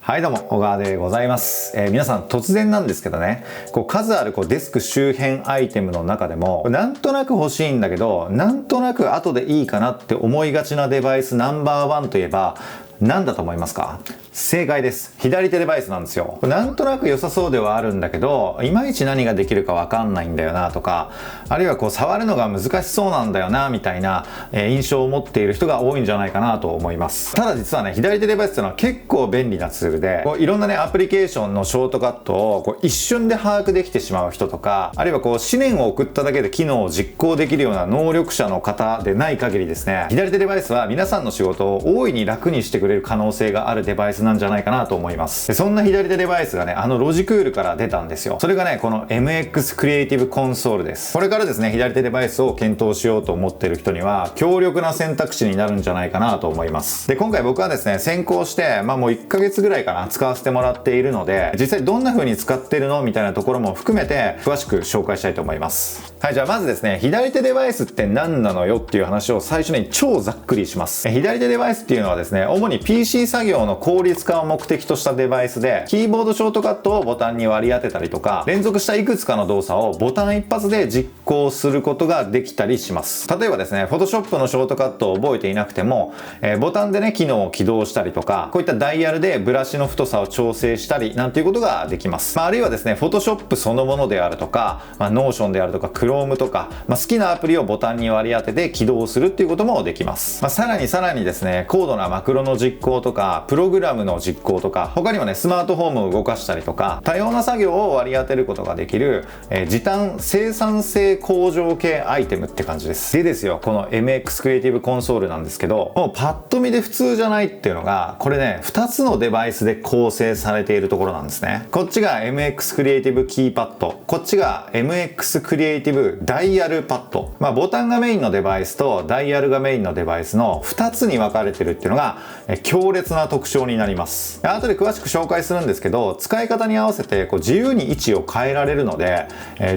はいどうも、小川でございます。皆さん突然なんですけどね、数あるデスク周辺アイテムの中でも、なんとなく欲しいんだけど、なんとなく後でいいかなって思いがちなデバイスナンバーワンといえば、何だと思いますか？正解です。左手デバイスなんですよ。なんとなく良さそうではあるんだけど、いまいち何ができるかわかんないんだよなとか、あるいは触るのが難しそうなんだよなみたいな印象を持っている人が多いんじゃないかなと思います。ただ実はね、左手デバイスっていうのは結構便利なツールで、いろんなね、アプリケーションのショートカットを一瞬で把握できてしまう人とか、あるいは思念を送っただけで機能を実行できるような能力者の方でない限りですね、左手デバイスは皆さんの仕事を大いに楽にしてくれる可能性があるデバイスなんじゃないかなと思います。でそんな左手デバイスがね、ロジクールから出たんですよ。それがね、この MX クリエイティブコンソールです。これからですね、左手デバイスを検討しようと思っている人には強力な選択肢になるんじゃないかなと思います。で今回僕はですね、先行してもう1ヶ月ぐらいかな使わせてもらっているので、実際どんな風に使ってるのみたいなところも含めて詳しく紹介したいと思います。はい、じゃあまずですね、左手デバイスって何なのよっていう話を最初に超ざっくりします。左手デバイスっていうのはですね、主に PC 作業の効率化を目的としたデバイスで、キーボードショートカットをボタンに割り当てたりとか、連続したいくつかの動作をボタン一発で実行することができたりします。例えばですね、Photoshop のショートカットを覚えていなくても、ボタンでね、機能を起動したりとか、こういったダイヤルでブラシの太さを調整したりなんていうことができます。あるいはですね、Photoshop そのものであるとか、Notion であるとか Chrome とか、好きなアプリをボタンに割り当てて起動するっていうこともできます。さらにですね、高度なマクロの実行とか、プログラムの実行とか、他にもね、スマートフォームを動かしたりとか、多様な作業を割り当てることができる、時短生産性向上系アイテムって感じです。でですよ、この MX クリエイティブコンソールなんですけど、もうパッと見で普通じゃないっていうのが、これね、2つのデバイスで構成されているところなんですね。こっちが MX クリエイティブキーパッド、こっちが MX クリエイティブダイヤルパッド。ボタンがメインのデバイスとダイヤルがメインのデバイスの2つに分かれてるっていうのが強烈な特徴になります。後で詳しく紹介するんですけど、使い方に合わせて自由に位置を変えられるので、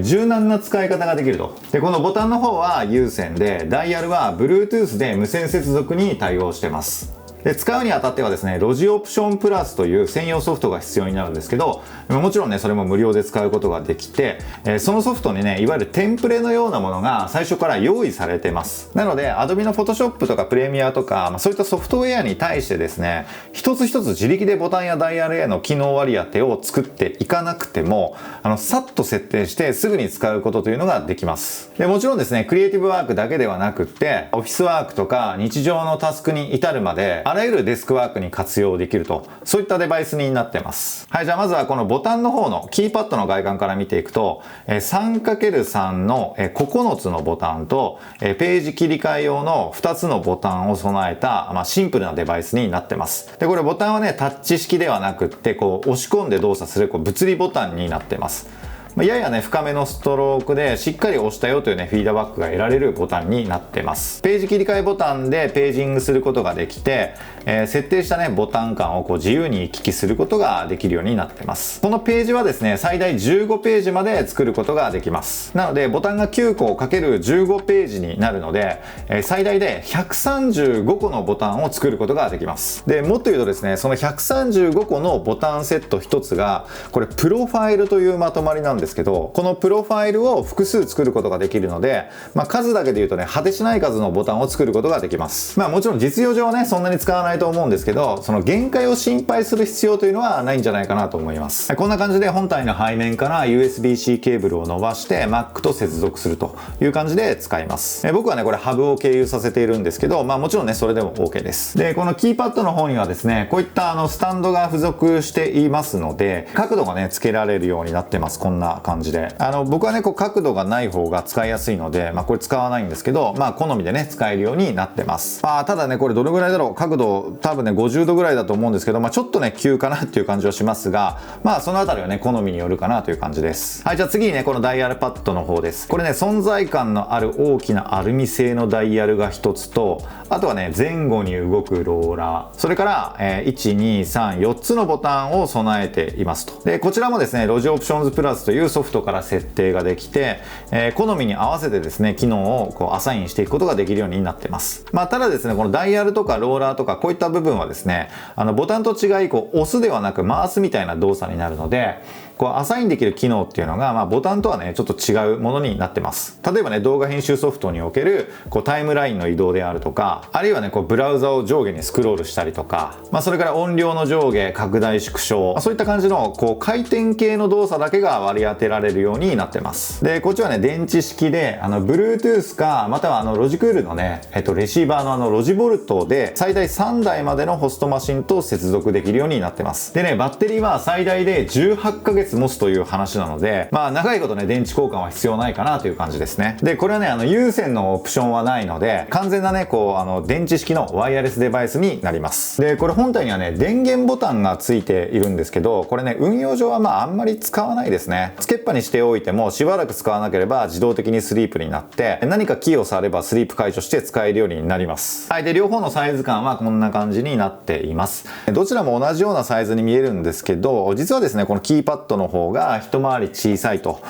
柔軟な使い方ができると。でこのボタンの方は有線で、ダイヤルは Bluetooth で無線接続に対応してます。で使うにあたってはですね、ロジオプションプラスという専用ソフトが必要になるんですけど、もちろんね、それも無料で使うことができて、そのソフトにね、いわゆるテンプレのようなものが最初から用意されてます。なので Adobe の Photoshop とかプレミアとか、そういったソフトウェアに対してですね、一つ一つ自力でボタンやダイヤルへの機能割り当てを作っていかなくても、さっと設定してすぐに使うことというのができます。でもちろんですね、クリエイティブワークだけではなくって、オフィスワークとか日常のタスクに至るまで、あらゆるデスクワークに活用できると、そういったデバイスになってます。はい、じゃあまずはこのボタンの方のキーパッドの外観から見ていくと、3×3 の9つのボタンと、ページ切り替え用の2つのボタンを備えた、シンプルなデバイスになってます。で、これボタンはね、タッチ式ではなくって、押し込んで動作する物理ボタンになってます。ややね、深めのストロークでしっかり押したよというね、フィードバックが得られるボタンになってます。ページ切り替えボタンでページングすることができて、設定したね、ボタン間を自由に行き来することができるようになってます。このページはですね、最大15ページまで作ることができます。なので、ボタンが9個かける15ページになるので、最大で135個のボタンを作ることができます。で、もっと言うとですね、その135個のボタンセット1つが、これプロファイルというまとまりなんですけど、このプロファイルを複数作ることができるので、数だけで言うとね、果てしない数のボタンを作ることができます。もちろん実用上はね、そんなに使わないと思うんですけど、その限界を心配する必要というのはないんじゃないかなと思います。こんな感じで本体の背面から USB-C ケーブルを伸ばして Mac と接続するという感じで使います。僕はね、これハブを経由させているんですけど、もちろんね、それでも OK です。で、このキーパッドの方にはですね、こういったスタンドが付属していますので、角度がね、つけられるようになってます。こんな感じで。僕はね、角度がない方が使いやすいので、これ使わないんですけど、好みでね、使えるようになってます。ただね、これどれぐらいだろう、角度多分ね、50度ぐらいだと思うんですけど、ちょっとね、急かなっていう感じはしますが、そのあたりはね、好みによるかなという感じです。はい、じゃあ次にね、このダイヤルパッドの方です。これね、存在感のある大きなアルミ製のダイヤルが1つと、あとはね、前後に動くローラー、それから、1、2、3、4つのボタンを備えていますと。で、こちらもですね、ロジオプションズプラスというソフトから設定ができて、好みに合わせてですね、機能をアサインしていくことができるようになってます。ただですね、このダイヤルとかローラーとかこういっいった部分はですね、ボタンと違い押すではなく回すみたいな動作になるので、アサインできる機能っていうのが、ボタンとはねちょっと違うものになってます。例えばね、動画編集ソフトにおけるタイムラインの移動であるとか、あるいはねブラウザを上下にスクロールしたりとか、それから音量の上下拡大縮小、そういった感じの回転系の動作だけが割り当てられるようになってます。でこっちはね電池式でBluetooth かまたはロジクールのね、レシーバーのロジボルトで最大3台までのホストマシンと接続できるようになってます。でね、バッテリーは最大で18ヶ月持つという話なので、長いことね電池交換は必要ないかなという感じですね。でこれはね有線のオプションはないので、完全なね電池式のワイヤレスデバイスになります。でこれ本体にはね電源ボタンがついているんですけど、これね運用上はあんまり使わないですね。つけっぱにしておいてもしばらく使わなければ自動的にスリープになって、何かキーを触ればスリープ解除して使えるようになります。はい、で両方のサイズ感はこんな感じになっています。どちらも同じようなサイズに見えるんですけど、実はですねこのキーパッドの方が一回り小さいと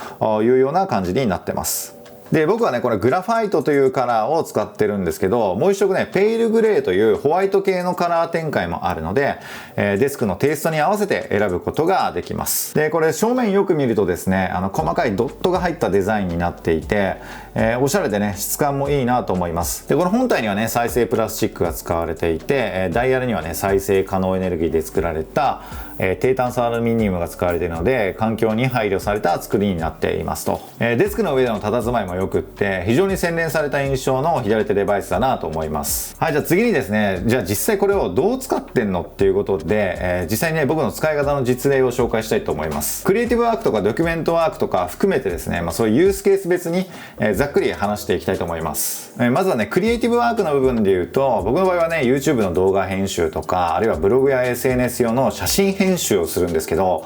いうような感じになってます。で僕はねこれグラファイトというカラーを使ってるんですけど、もう一色ねペイルグレーというホワイト系のカラー展開もあるので、デスクのテイストに合わせて選ぶことができます。でこれ正面よく見るとですね、細かいドットが入ったデザインになっていて、おしゃれでね質感もいいなと思います。でこの本体にはね再生プラスチックが使われていて、ダイヤルにはね再生可能エネルギーで作られた低炭素アルミニウムが使われているので、環境に配慮された作りになっていますと。デスクの上での佇まいもよくって非常に洗練された印象の左手デバイスだなと思います。はい、じゃあ次にですね、じゃあ実際これをどう使ってんのっていうことで、実際にね僕の使い方の実例を紹介したいと思います。クリエイティブワークとかドキュメントワークとか含めてですね、そういうユースケース別に、ざっくり話していきたいと思います。まずはねクリエイティブワークの部分で言うと、僕の場合はね YouTube の動画編集とか、あるいはブログや SNS 用の写真編集をするんですけど、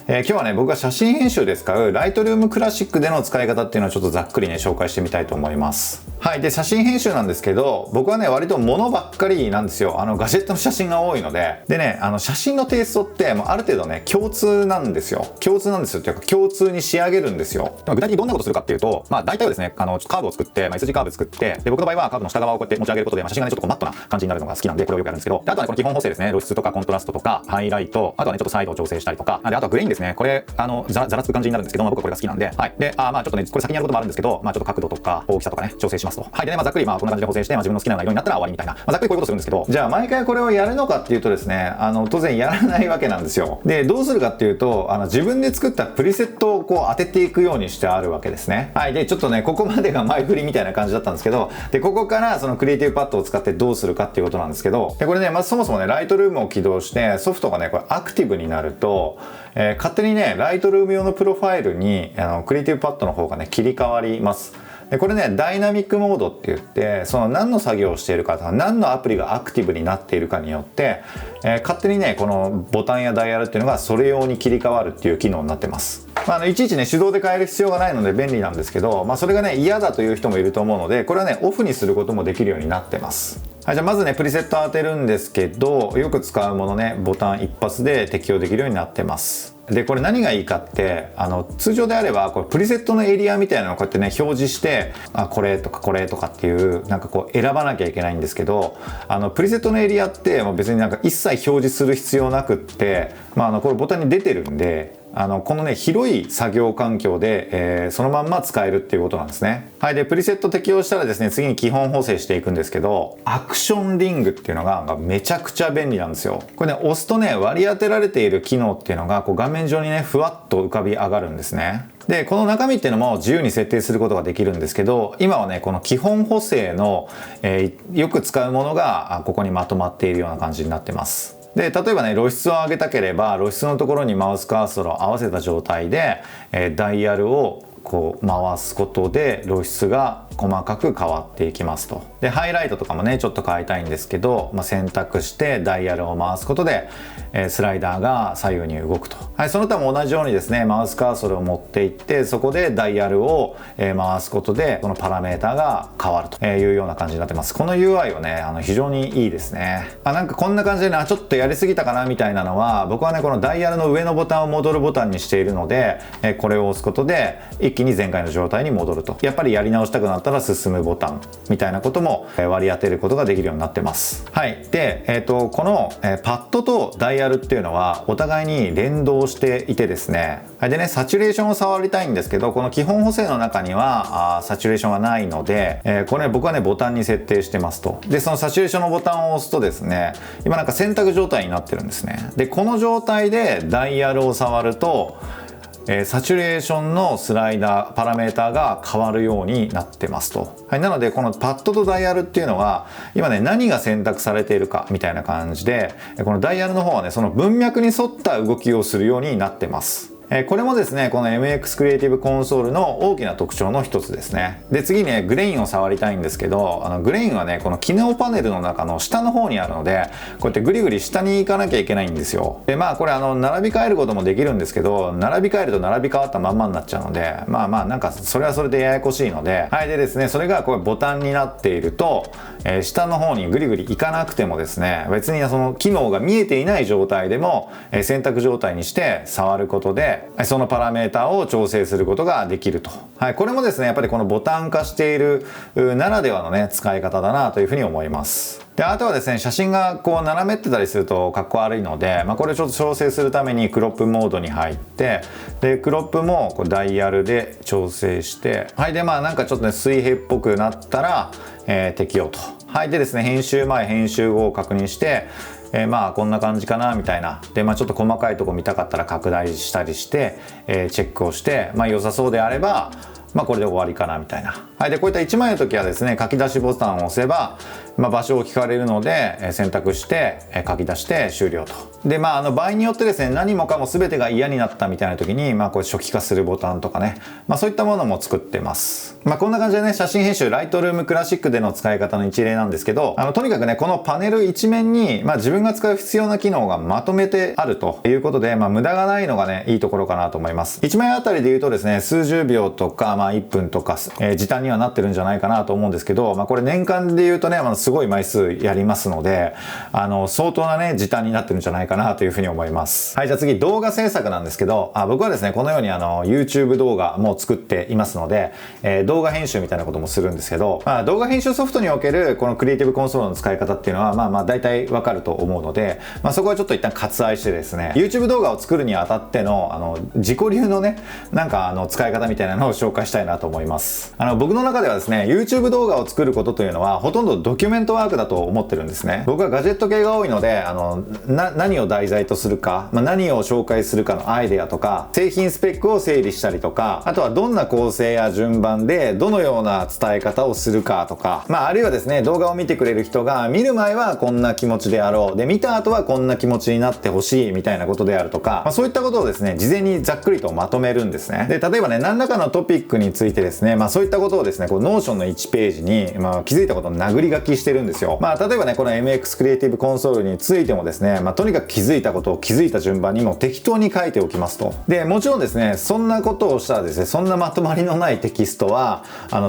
今日はね僕が写真編集で使うライトルームクラシックでの使い方っていうのをちょっとざっくりね紹介してみたいと思います。はい、で写真編集なんですけど、僕はね割と物ばっかりなんですよ。ガジェットの写真が多いので、でね写真のテイストってもうある程度ね共通なんですよっていうか共通に仕上げるんですよ。具体的にどんなことするかっていうと、大体はですねカーブを作って、S 字カーブ作って、で僕の場合はカーブの下側をこうやって持ち上げることで、写真がねちょっとマットな感じになるのが好きなんでこれをよくやるんですけど、であとはねこの基本補正ですね、露出とかコントラストとかハイライト、あとはねちょっとサイドを調整したりとか、であとはグレインですね、これざらつく感じになるんですけど、僕はこれが好きなんで、はい、でちょっとねこれ先にやることもあるんですけど、ちょっと角度とか大きさとかね調整しますと。はい、でねざっくりこんな感じで補正して、自分の好きなような色になったら終わりみたいな、ざっくりこういうことするんですけど、じゃあ毎回これをやるのかっていうとですね、当然やらないわけなんですよ。でどうするかっていうと、自分で作ったプリセットを当てていくようにしてあるわけですね。はい、でちょっとねここまでが前振りみたいな感じだったんですけど、でここからそのクリエイティブパッドを使ってどうするかっていうことなんですけど、でこれねまずそもそもねライトルームを起動してソフトがねこれアクティブになると、勝手にねライトルーム用のプロファイルにクリエイティブパッドの方がね切り替わります。でこれねダイナミックモードって言って、その何の作業をしているかとか何のアプリがアクティブになっているかによって、勝手にねこのボタンやダイヤルっていうのがそれ用に切り替わるっていう機能になってます。いちいちね手動で変える必要がないので便利なんですけど、それがね嫌だという人もいると思うので、これはねオフにすることもできるようになってます。はい、じゃあまずねプリセット当てるんですけど、よく使うものねボタン一発で適用できるようになってます。でこれ何がいいかって、通常であればこれプリセットのエリアみたいなのをこうやってね表示して、これとかこれとかっていう選ばなきゃいけないんですけど、プリセットのエリアってもう別に一切表示する必要なくって、これボタンに出てるんで、このね広い作業環境で、そのまんま使えるっていうことなんですね。はい、でプリセット適用したらですね、次に基本補正していくんですけど、アクションリングっていうのがめちゃくちゃ便利なんですよ。これね押すとね割り当てられている機能っていうのが画面上にねふわっと浮かび上がるんですね。でこの中身っていうのも自由に設定することができるんですけど、今はねこの基本補正の、よく使うものがここにまとまっているような感じになってます。で例えばね露出を上げたければ露出のところにマウスカーソルを合わせた状態で、ダイヤルを回すことで露出が細かく変わっていきますと。でハイライトとかもねちょっと変えたいんですけど、選択してダイヤルを回すことで、スライダーが左右に動くと。はい、その他も同じようにですね、マウスカーソルを持っていって、そこでダイヤルを回すことで、そのパラメータが変わるというような感じになってます。この UI はね、非常にいいですね。なんかこんな感じでね、ちょっとやりすぎたかなみたいなのは、僕はね、このダイヤルの上のボタンを戻るボタンにしているので、これを押すことで、一気に前回の状態に戻ると。やっぱりやり直したくなったら進むボタンみたいなことも割り当てることができるようになってます。はい。で、このパッドとダイヤルっていうのはお互いに連動していてですね。はい。でね、サチュレーションを触りたいんですけど、この基本補正の中にはサチュレーションがないので、これ僕はね、ボタンに設定してますと。で、そのサチュレーションのボタンを押すとですね、今なんか選択状態になってるんですね。で、この状態でダイヤルを触ると、サチュレーションのスライダーパラメータが変わるようになってますと。はい、なのでこのパッドとダイヤルっていうのは今ね、何が選択されているかみたいな感じで、このダイヤルの方はね、その文脈に沿った動きをするようになってます。これもですね、この MX クリエイティブコンソールの大きな特徴の一つですね。で、次ね、グレインを触りたいんですけど、グレインはね、この機能パネルの中の下の方にあるので、こうやってグリグリ下に行かなきゃいけないんですよ。で、これ並び替えることもできるんですけど、並び替えると並び替わったまんまになっちゃうので、なんかそれはそれでややこしいので、はい、でですね、それがこれボタンになっていると、下の方にグリグリ行かなくてもですね、別にその機能が見えていない状態でも、選択状態にして触ることで、そのパラメータを調整することができると。はい、これもですね、やっぱりこのボタン化しているならではのね、使い方だなというふうに思います。で、あとはですね、写真がこう斜めってたりするとかっこ悪いので、これをちょっと調整するためにクロップモードに入って、で、クロップもこうダイヤルで調整して、はい、で、なんかちょっとね、水平っぽくなったら、適用と。はい、でですね、編集前、編集後を確認して、こんな感じかなみたいな。で、ちょっと細かいとこ見たかったら拡大したりして、チェックをして、良さそうであれば、これで終わりかなみたいな。はい。で、こういった1枚の時はですね、書き出しボタンを押せば、場所を聞かれるので、選択して、書き出して終了と。で、場合によってですね、何もかも全てが嫌になったみたいな時に、これ初期化するボタンとかね、そういったものも作ってます。こんな感じでね、写真編集、ライトルームクラシックでの使い方の一例なんですけど、とにかくね、このパネル一面に、自分が使う必要な機能がまとめてあるということで、無駄がないのがね、いいところかなと思います。1枚あたりで言うとですね、数十秒とか、1分とか、時短にはなってるんじゃないかなと思うんですけど、これ年間で言うとね、すごい枚数やりますので、相当なね、時短になってるんじゃないかなというふうに思います。はい、じゃあ次、動画制作なんですけど、僕はですね、このようにYouTube 動画も作っていますので、動画編集みたいなこともするんですけど、動画編集ソフトにおけるこのクリエイティブコンソールの使い方っていうのは、大体わかると思うので、そこはちょっと一旦割愛してですね、YouTube 動画を作るにあたっての、自己流のね、使い方みたいなのを紹介したいなと思います。僕の中ではですね、YouTube 動画を作ることというのは、ほとんどドキュメントワークだと思ってるんですね。僕はガジェット系が多いので、何を題材とするか、何を紹介するかのアイデアとか、製品スペックを整理したりとか、あとはどんな構成や順番で、どのような伝え方をするかとか、あるいはですね、動画を見てくれる人が、見る前はこんな気持ちであろう。で、見た後はこんな気持ちになってほしいみたいなことであるとか、そういったことをですね、事前にざっくりとまとめるんですね。で、例えばね、何らかのトピックについてですね、そういったことをですね、こう、ノーションの1ページに、気づいたことを殴り書きしてるんですよ。例えばね、この MX クリエイティブコンソールについてもですね、とにかく気づいたことを気づいた順番にも適当に書いておきますと。で、もちろんですね、そんなことをしたらですね、そんなまとまりのないテキストは、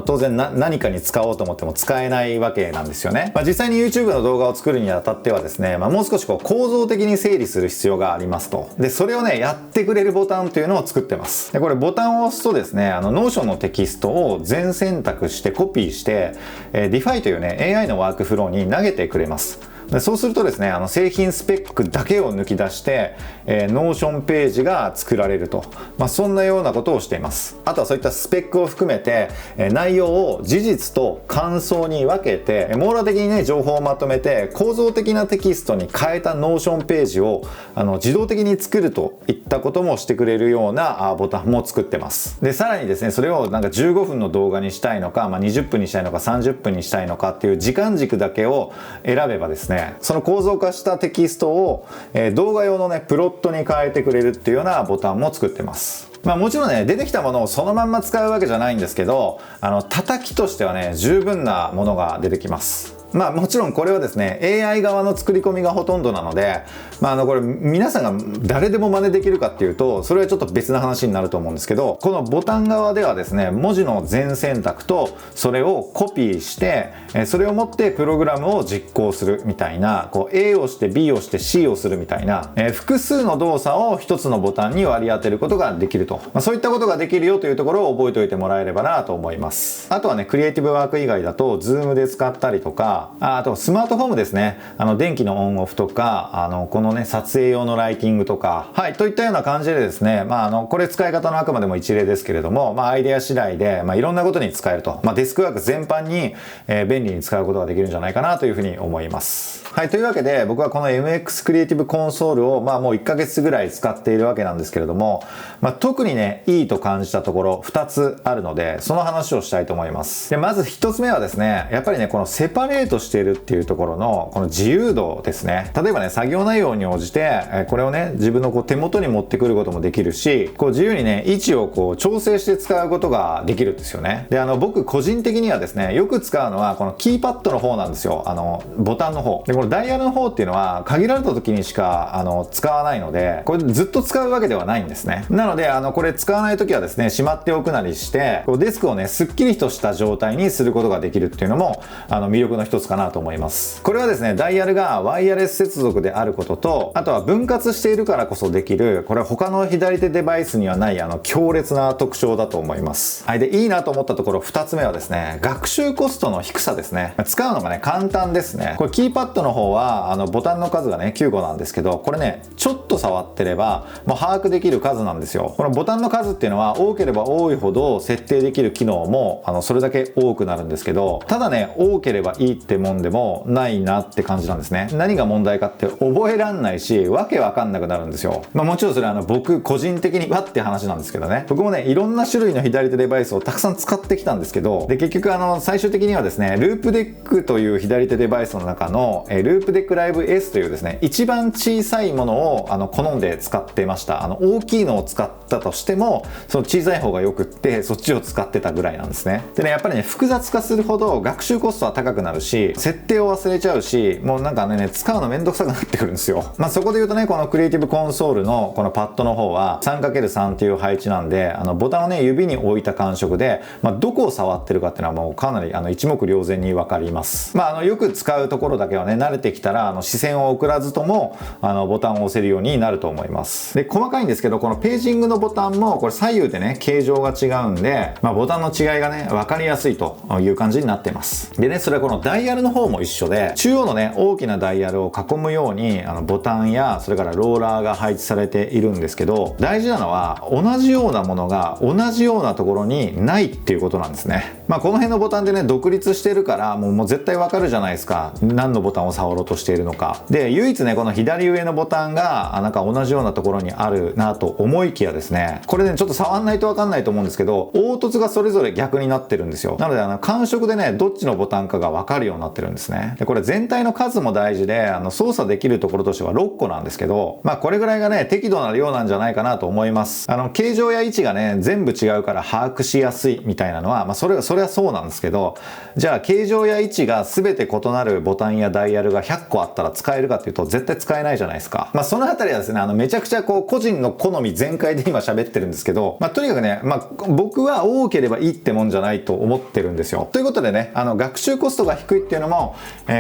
当然何かに使おうと思っても使えないわけなんですよね。実際に YouTube の動画を作るにあたってはですね、もう少しこう構造的に整理する必要がありますと。で、それをね、やってくれるボタンというのを作ってます。で、これボタンを押すとですね、Notion のテキストを全選択してコピーして、Defy というね、AI のワークフローに投げてくれます。でそうするとですね、製品スペックだけを抜き出して、Notion ページが作られると。そんなようなことをしています。あとはそういったスペックを含めて、内容を事実と感想に分けて、網羅的にね、情報をまとめて、構造的なテキストに変えた Notion ページを、自動的に作るといったこともしてくれるようなボタンも作ってます。で、さらにですね、それをなんか15分の動画にしたいのか、20分にしたいのか、30分にしたいのかっていう時間軸だけを選べばですね、その構造化したテキストを、動画用のね、プロットに変えてくれるっていうようなボタンも作ってます。もちろんね、出てきたものをそのまんま使うわけじゃないんですけど、叩きとしてはね、十分なものが出てきます。もちろんこれはですね AI 側の作り込みがほとんどなので、これ皆さんが誰でも真似できるかっていうとそれはちょっと別な話になると思うんですけど、このボタン側ではですね文字の全選択とそれをコピーしてそれを持ってプログラムを実行するみたいな、A をして B をして C をするみたいな、複数の動作を一つのボタンに割り当てることができると、そういったことができるよというところを覚えておいてもらえればなと思います。あとはねクリエイティブワーク以外だと Zoom で使ったりとか、あとスマートフォームですね、電気のオンオフとかこのね撮影用のライティングとか、といったような感じでですね、これ使い方のあくまでも一例ですけれども、アイデア次第で、いろんなことに使えると、デスクワーク全般に、便利に使うことができるんじゃないかなというふうに思います。というわけで僕はこの MX クリエイティブコンソールをもう1ヶ月ぐらい使っているわけなんですけれども、特にねいいと感じたところ2つあるので、その話をしたいと思います。でまず1つ目はですね、やっぱりねこのセパレートしているっていうところのこの自由度ですね。例えばね作業内容に応じてこれをね自分の手元に持ってくることもできるし、自由にね位置を調整して使うことができるんですよね。で僕個人的にはですねよく使うのはこのキーパッドの方なんですよ。ボタンの方で、このダイヤルの方っていうのは限られた時にしか使わないので、これずっと使うわけではないんですね。なのでこれ使わない時はですねしまっておくなりしてデスクをねすっきりとした状態にすることができるっていうのも魅力の一つかなと思います。これはですねダイヤルがワイヤレス接続であることと、あとは分割しているからこそできる、これは他の左手デバイスにはない強烈な特徴だと思います。でいいなと思ったところ2つ目はですね学習コストの低さですね。使うのがね簡単ですね。これキーパッドの方はボタンの数がね9個なんですけど、これねちょっと触ってればもう把握できる数なんですよ。このボタンの数っていうのは多ければ多いほど設定できる機能もそれだけ多くなるんですけど、ただね多ければいいってもんでもないなって感じなんですね。何が問題かって覚えらんないしわけわかんなくなるんですよ。もちろんそれは僕個人的にはって話なんですけどね、僕もねいろんな種類の左手デバイスをたくさん使ってきたんですけど、で結局最終的にはですねループデックという左手デバイスの中のループデックライブ S というですね一番小さいものを好んで使ってました。大きいのを使ったとしてもその小さい方がよくってそっちを使ってたぐらいなんですね。でねやっぱりね複雑化するほど学習コストは高くなるし設定を忘れちゃうし、もうなんかね使うのめんどくさくなってくるんですよ。そこで言うとねこのクリエイティブコンソールのこのパッドの方は 3×3 っていう配置なんでボタンをね指に置いた感触で、どこを触ってるかっていうのはもうかなり一目瞭然に分かります。よく使うところだけはね慣れてきたら視線を送らずともボタンを押せるようになると思います。で細かいんですけどこのページングのボタンもこれ左右でね形状が違うんで、ボタンの違いがね分かりやすいという感じになっています。でねそれはこのダイヤルの方も一緒で、中央のね大きなダイヤルを囲むようにボタンやそれからローラーが配置されているんですけど、大事なのは同じようなものが同じようなところにないっていうことなんですね。この辺のボタンでね独立してるからもう絶対わかるじゃないですか、何のボタンを触ろうとしているのか。で唯一ねこの左上のボタンがなんか同じようなところにあるなと思いきやですね、これねちょっと触んないとわかんないと思うんですけど凹凸がそれぞれ逆になってるんですよ。なので感触でねどっちのボタンかがわかるようになってるんですね。でこれ全体の数も大事で操作できるところとしては6個なんですけど、これぐらいがね適度な量なんじゃないかなと思います。形状や位置がね全部違うから把握しやすいみたいなのは、それはそうなんですけど、じゃあ形状や位置が全て異なるボタンやダイヤルが100個あったら使えるかっていうと絶対使えないじゃないですか。そのあたりはですねめちゃくちゃ個人の好み全開で今喋ってるんですけど、とにかくね、僕は多ければいいってもんじゃないと思ってるんですよ。ということでね学習コストが低いっていうのも、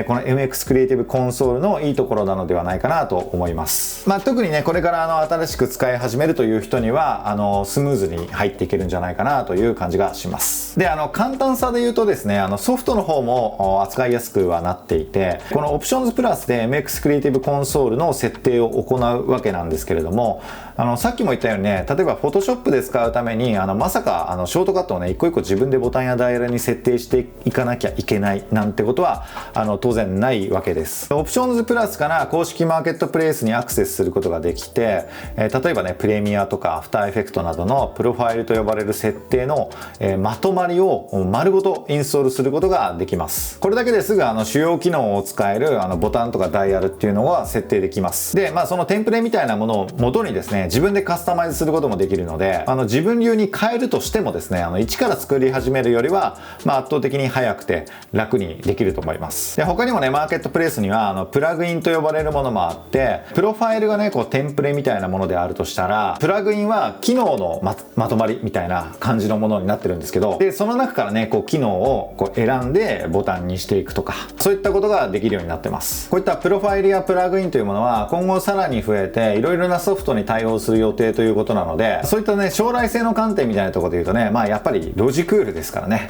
この MX クリエイティブコンソールのいいところなのではないかなと思います。特にねこれから新しく使い始めるという人にはスムーズに入っていけるんじゃないかなという感じがします。で簡単さで言うとですねソフトの方も扱いやすくはなっていて、このオプションズプラスで MX クリエイティブコンソールの設定を行うわけなんですけれども、さっきも言ったようにね例えば Photoshop で使うためにまさかショートカットをね一個一個自分でボタンやダイヤルに設定していかなきゃいけないなんてことは当然ないわけです。オプションズプラスから公式マーケットプレイスにアクセスすることができて、例えばねプレミアとかアフターエフェクトなどのプロファイルと呼ばれる設定の、まとまりを丸ごとインストールすることができます。これだけですぐ主要機能を使えるボタンとかダイヤルっていうのは設定できます。で、そのテンプレみたいなものを元にですね、自分でカスタマイズすることもできるので、自分流に変えるとしてもですね、一から作り始めるよりは、圧倒的に早くて楽にできると思います。で、他にもね、マーケットプレイスにはプラグインと呼ばれるものもあって、プロファイルがね、こうテンプレみたいなものであるとしたら、プラグインは機能のまとまりみたいな感じのものになってるんですけど、で、その中からね、こう機能をこう選んでボタンにしていくとか、そういったことができるようになってます。こういったプロファイルやプラグインというものは今後さらに増えて、いろいろなソフトに対応する予定ということなので、そういったね、将来性の観点みたいなところで言うとね、やっぱりロジクールですからね、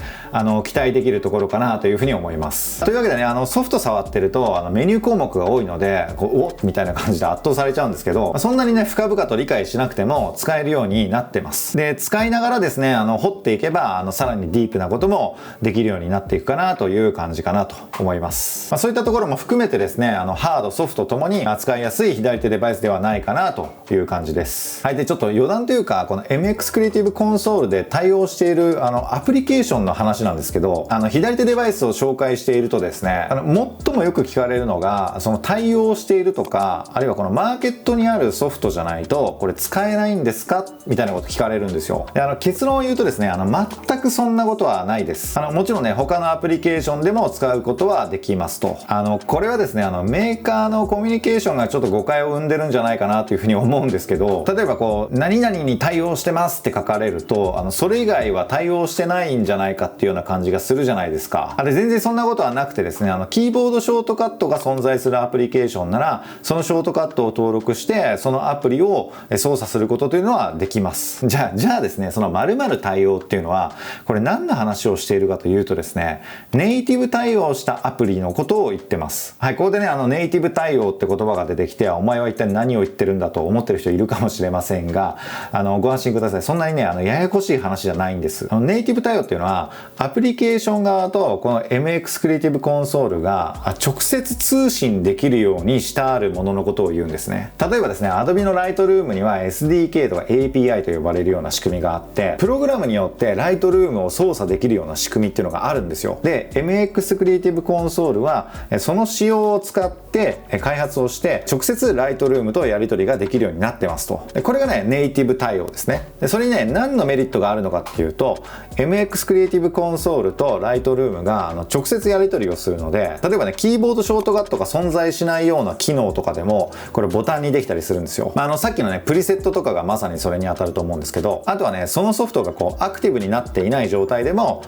期待できるところかなというふうに思います。というわけでね、ソフト触ってるとメニュー項目が多いので、こうおみたいな感じで圧倒されちゃうんですけど、そんなにね、深々と理解しなくても使えるようになってます。で、使いながらですね、掘っていけばさらにディープなこともできるようになっていくかなという感じかなと思います。そういったところも含めてですね、ハードソフトともに扱いやすい左手デバイスではないかなという感じです。はい。で、ちょっと余談というか、この MX クリエイティブコンソールで対応しているアプリケーションの話なんですけど、左手デバイスを紹介しているとですね、最もよく聞かれるのが、その対応しているとか、あるいはこのマーケットにあるソフトじゃないとこれ使えないんですかみたいなこと聞かれるんですよ。で、結論を言うとですね、全くそんなことはないです。もちろんね、他のアプリケーションでも使うことはできますと。これはですね、メーカーのコミュニケーションがちょっと誤解を生んでるんじゃないかなというふうに思うんですけど、例えばこう、何々に対応してますって書かれると、それ以外は対応してないんじゃないかっていうような感じがするじゃないですか。全然そんなことはなくてですね、キーボードショートカットが存在するアプリケーションなら、そのショートカットを登録して、そのアプリを操作することというのはできます。じゃあですね、その〇〇対応っていうのは、これ何の話をしているかというとですね、ネイティブ対応したアプリのことを言ってます。はい、ここでね、ネイティブ対応って言葉が出てきて、お前は一体何を言ってるんだと思ってる人いるかもしれませんが、ご安心ください。そんなにね、ややこしい話じゃないんです。ネイティブ対応っていうのは、アプリケーション側とこの MX クリエイティブコンソールが直接通信できるようにしてあるもののことを言うんですね。例えばですね、Adobe の Lightroom には SDK とか API と呼ばれるような仕組みがあって、プログラムによって Lightroom を操作できるような仕組みっていうのがあるんですよ。で、MX クリエイティブコンソールはその仕様を使って開発をして直接 Lightroom とやり取りができるようになってますと。これがね、ネイティブ対応ですね。で、それにね、何のメリットがあるのかっていうと、MX クリエイティブコンソールと Lightroom が直接やり取りをするので、例えばね、キーボードショートカットが存在しないような機能とかでもこれボタンにできたりするんですよ。さっきのね、プリセットとかがまさにそれに当たると思うんですけど、あとはね、そのソフトがこうアクティブになっていない状態でも、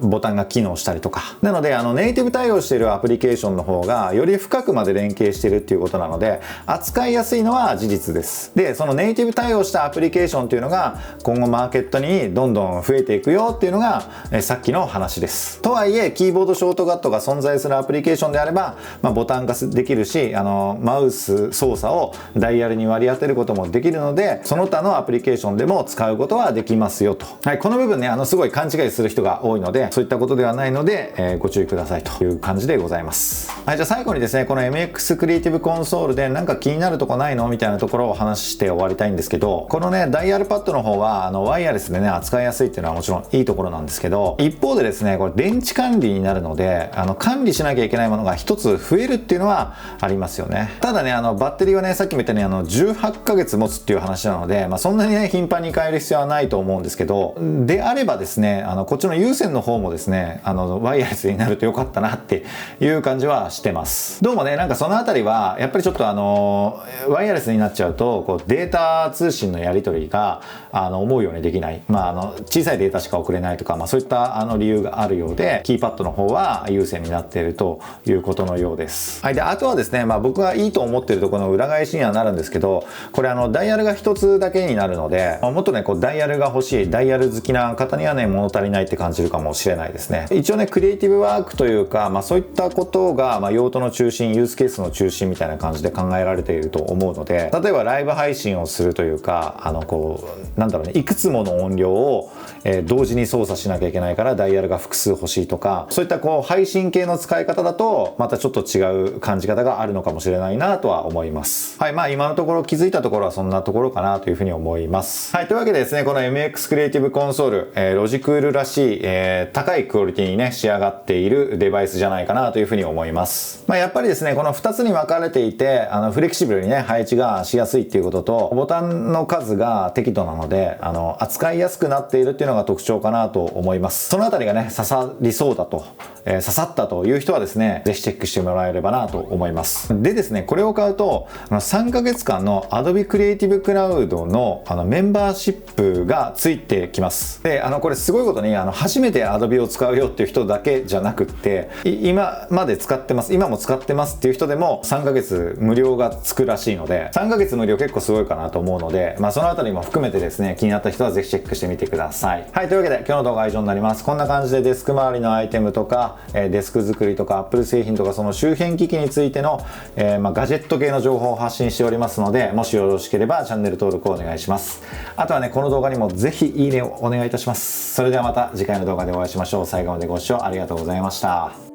ボタンが機能したりとか。なので、ネイティブ対応しているアプリケーションの方がより深くまで連携しているっていうことなので、扱いやすいのは事実です。で、そのネイティブ対応したアプリケーションっていうのが今後マーケットにどんどん増えていくよっていうのが、さっきの話です。とはいえ、キーボードショートカットが存在するアプリケーションであれば、ボタン化できるし、マウス操作をダイヤルに割り当てることもできるので、その他のアプリケーションでも使うことはできますよと。はい、この部分ね、すごい勘違いする人が多いので、そういったことではないので、ご注意くださいという感じでございます。はい、じゃあ最後にですね、この MX クリエイティブコンソールでなんか気になるとこないのみたいなところをお話しして終わりたいんですけど、このね、ダイヤルパッドの方は、ワイヤレスでね、扱いやすいっていうのはもちろんいいところなんですけど、一方でですね、これ電池管理になるので、管理しなきゃいけないものが一つ増えるっていうのはありますよね。ただね、バッテリーはね、さっきも言ったように18ヶ月持つっていう話なので、そんなにね、頻繁に変える必要はないと思うんですけど、であればですね、こっちの有線の方もですね、ワイヤレスになるとよかったなっていう感じはしてます。どうもね、なんかそのあたりは、やっぱりちょっとワイヤレスになっちゃうと、こうデータ通信のやり取りが、思うようにできない。小さいデータしか送れないとか、そういった理由があるようで、キーパッドの方は有線になっているということのようです。はい。で、あとはですね、僕がいいと思っているところの裏返しにはなるんですけど、これダイヤルが一つだけになるので、もっとね、こうダイヤルが欲しい、ダイヤル好きな方にはね、物足りないって感じるかもしれないですね。一応ね、クリエイティブワークというか、そういったことが、用途の中心、ユースケースの中心みたいな感じで考えられていると思うので、例えばライブ配信をするというか、なんだろうね、いくつもの音量を、同時に操作しなきゃいけないからダイヤルが複数欲しいとか、そういった配信系の使い方だとまたちょっと違う感じ方があるのかもしれないなとは思います。はい。今のところ気づいたところはそんなところかなというふうに思います。はい。というわけでですね、この MX クリエイティブコンソール、ロジクールらしい、高いクオリティにね、仕上がっているデバイスじゃないかなというふうに思います。思います。やっぱりですね、この2つに分かれていて、フレキシブルにね、配置がしやすいっていうことと、ボタンの数が適度なので、扱いやすくなっているっていうのが特徴かなと思います。そのあたりがね、刺さりそうだと、刺さったという人はですね、ぜひチェックしてもらえればなと思います。でですね、これを買うと、3ヶ月間の Adobe Creative Cloud のメンバーシップがついてきます。で、これすごいことに、初めて Adobe を使うよっていう人だけじゃなくって、今まで使ってます、今も使ってますっていう人でも3ヶ月無料がつくらしいので、3ヶ月無料結構すごいかなと思うので、そのあたりも含めてですね、気になった人はぜひチェックしてみてください。はい、というわけで今日の動画は以上になります。こんな感じでデスク周りのアイテムとか、デスク作りとか Apple 製品とかその周辺機器についての、ガジェット系の情報を発信しておりますので、もしよろしければチャンネル登録をお願いします。あとはね、この動画にもぜひいいねをお願いいたします。それではまた次回の動画でお会いしましょう。最後までご視聴ありがとうございました。